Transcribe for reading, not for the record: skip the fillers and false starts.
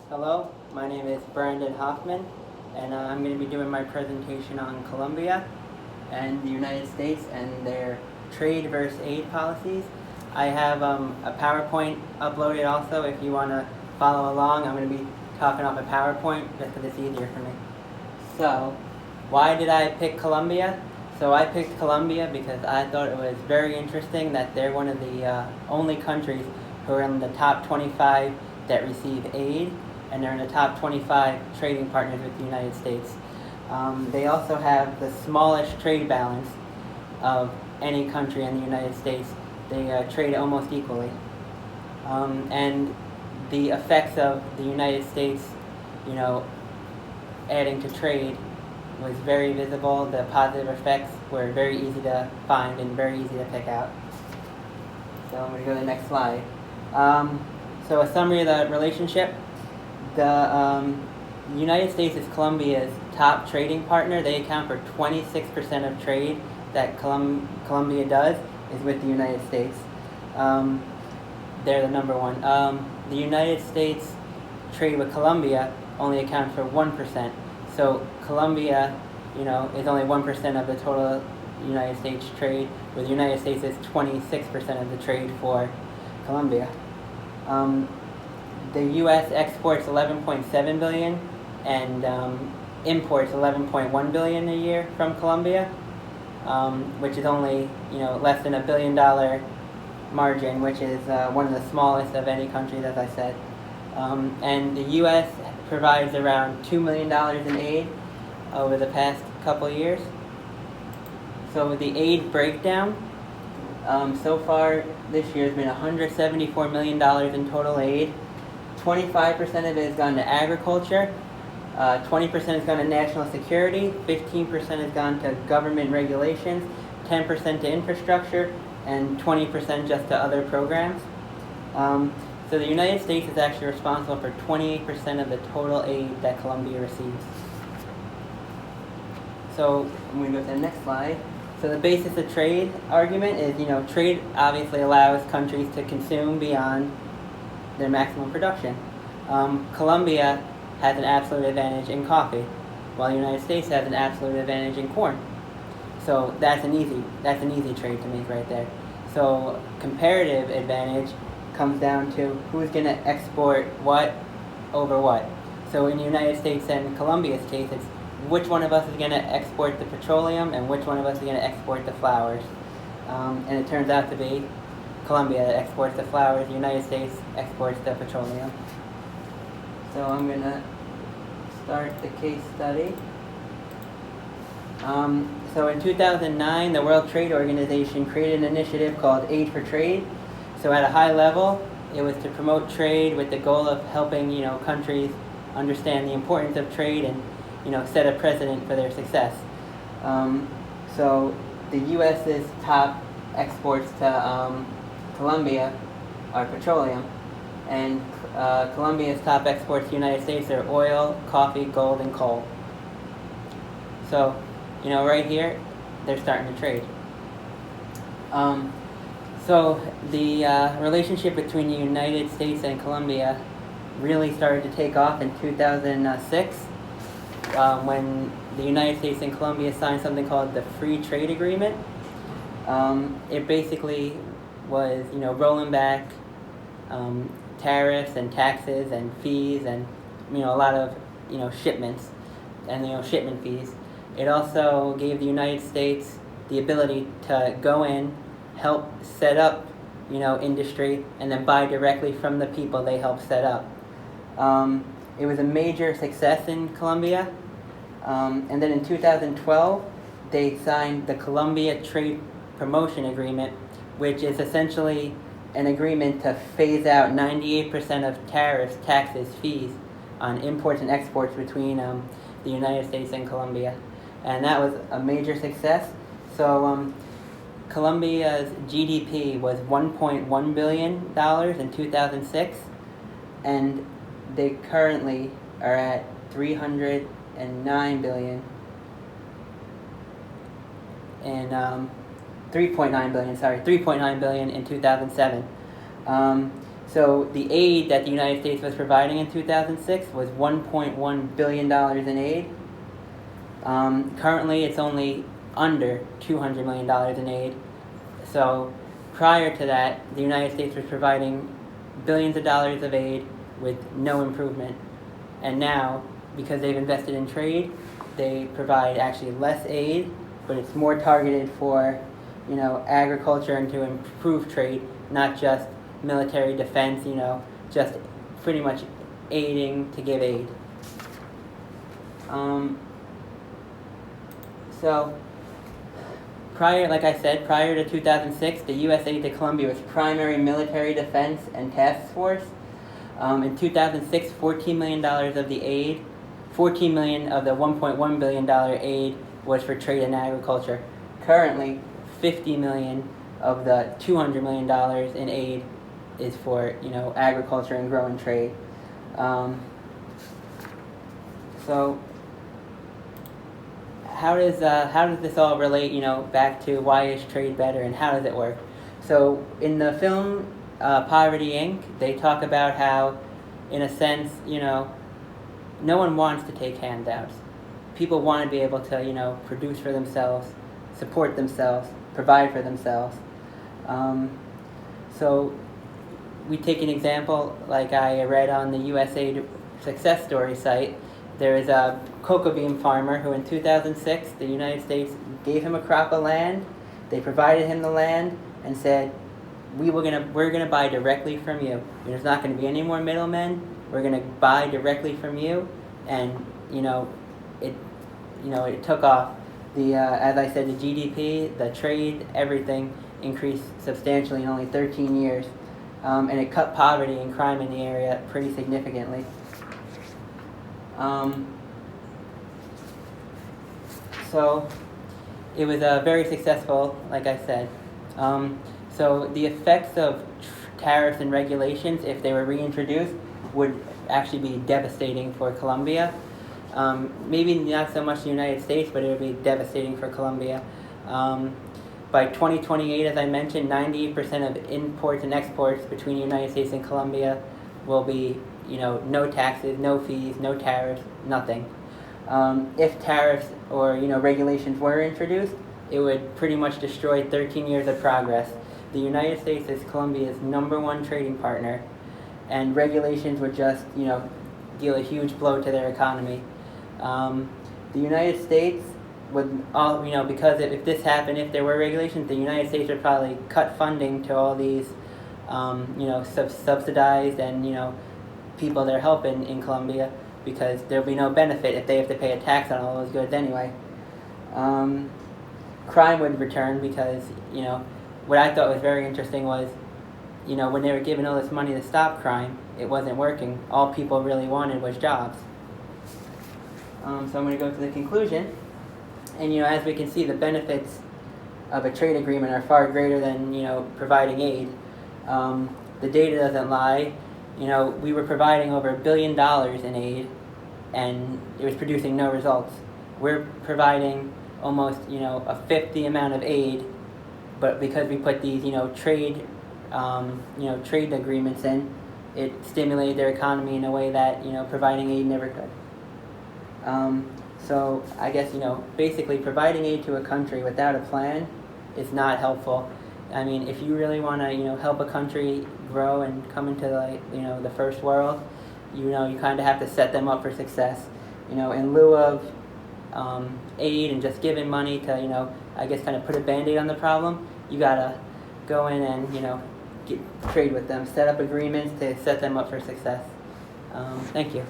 Hello, my name is Brandon Hoffman, and I'm going to be doing my presentation on Colombia and the United States and their trade versus aid policies. I have a PowerPoint uploaded also if you want to follow along. I'm going to be talking off a PowerPoint just because it's easier for me. So, why did I pick Colombia? So I picked Colombia because I thought it was very interesting that they're one of the only countries who are in the top 25 that receive aid, and they're in the top 25 trading partners with the United States. They also have the smallest trade balance of any country in the United States. They trade almost equally. And the effects of the United States, adding to trade was very visible. The positive effects were very easy to find and very easy to pick out. So I'm going to go to the next slide. So a summary of the relationship. The United States is Colombia's top trading partner. They account for 26% of trade that Colombia does is with the United States. They're the number one. The United States trade with Colombia only accounts for 1%. So Colombia, is only 1% of the total United States trade, where the United States is 26% of the trade for Colombia. The U.S. exports 11.7 billion and imports 11.1 billion a year from Colombia, which is only less than $1 billion margin, which is one of the smallest of any countries, as I said. And the U.S. provides around $2 million in aid over the past couple years. So the aid breakdown, so far this year has been $174 million in total aid. 25% of it has gone to agriculture, 20% has gone to national security, 15% has gone to government regulations, 10% to infrastructure, and 20% just to other programs. So the United States is actually responsible for 28% of the total aid that Colombia receives. So I'm going to go to the next slide. So the basis of trade argument is, trade obviously allows countries to consume beyond their maximum production. Colombia has an absolute advantage in coffee, while the United States has an absolute advantage in corn. So that's an easy trade to make right there. So comparative advantage comes down to who's going to export what over what. So in the United States and Colombia's case, it's which one of us is going to export the petroleum and which one of us is going to export the flowers. And it turns out to be Colombia that exports the flowers, the United States exports the petroleum. So I'm going to start the case study. So in 2009, the World Trade Organization created an initiative called Aid for Trade. So at a high level, it was to promote trade with the goal of helping, countries understand the importance of trade and, set a precedent for their success. So the U.S.'s top exports to Colombia are petroleum, and Colombia's top exports to the United States are oil, coffee, gold, and coal. So, right here, they're starting to trade. So the relationship between the United States and Colombia really started to take off in 2006 when the United States and Colombia signed something called the Free Trade Agreement. It basically was, rolling back tariffs and taxes and fees and, a lot of, shipments and, shipment fees. It also gave the United States the ability to go in, help set up, industry, and then buy directly from the people they helped set up. It was a major success in Colombia. And then in 2012, they signed the Colombia Trade Promotion Agreement, which is essentially an agreement to phase out 98% of tariffs, taxes, fees on imports and exports between the United States and Colombia. And that was a major success. So Colombia's GDP was $1.1 billion in 2006, and they currently are at $309 billion and 3.9 billion in 2007. So the aid that the United States was providing in 2006 was $1.1 billion in aid. Currently, it's only under $200 million in aid. So prior to that, the United States was providing billions of dollars of aid with no improvement. And now, because they've invested in trade, they provide actually less aid, but it's more targeted for, agriculture and to improve trade, not just military defense, just pretty much aiding to give aid. So, like I said, prior to 2006, the U.S. aid to Colombia was primary military defense and task force. In 2006, $14 million of the aid, $14 million of the $1.1 billion aid was for trade and agriculture. Currently, $50 million of the $200 million in aid is for agriculture and growing trade. So how does this all relate back to why is trade better and how does it work? So in the film Poverty Inc., they talk about how, in a sense, no one wants to take handouts. People want to be able to produce for themselves, support themselves, provide for themselves. So we take an example like I read on the USAID success story site. There is a cocoa bean farmer who in 2006, the United States gave him a crop of land. They provided him the land and said, we're gonna buy directly from you. There's not going to be any more middlemen. We're going to buy directly from you, and it took off. As I said, the GDP, the trade, everything increased substantially in only 13 years, and it cut poverty and crime in the area pretty significantly. So it was very successful, like I said. So the effects of tariffs and regulations, if they were reintroduced, would actually be devastating for Colombia. Maybe not so much the United States, but it would be devastating for Colombia. By 2028, as I mentioned, 98% of imports and exports between the United States and Colombia will be, no taxes, no fees, no tariffs, nothing. If tariffs or regulations were introduced, it would pretty much destroy 13 years of progress. The United States is Colombia's #1 trading partner, and regulations would just deal a huge blow to their economy. The United States would all because if this happened, if there were regulations, the United States would probably cut funding to all these subsidized and people they're helping in Colombia, because there'll be no benefit if they have to pay a tax on all those goods anyway. Crime would return because, what I thought was very interesting was, when they were giving all this money to stop crime, it wasn't working. All people really wanted was jobs. So I'm going to go to the conclusion. And, as we can see, the benefits of a trade agreement are far greater than, providing aid. The data doesn't lie. We were providing over $1 billion in aid, and it was producing no results. We're providing almost, a fifth the amount of aid, but because we put these, trade agreements in, it stimulated their economy in a way that, providing aid never could. So I guess, basically providing aid to a country without a plan is not helpful. I mean, if you really want to, help a country grow and come into the first world, you kind of have to set them up for success. In lieu of aid and just giving money to, I guess kind of put a Band-Aid on the problem, you gotta go in and, trade with them, set up agreements to set them up for success. Thank you.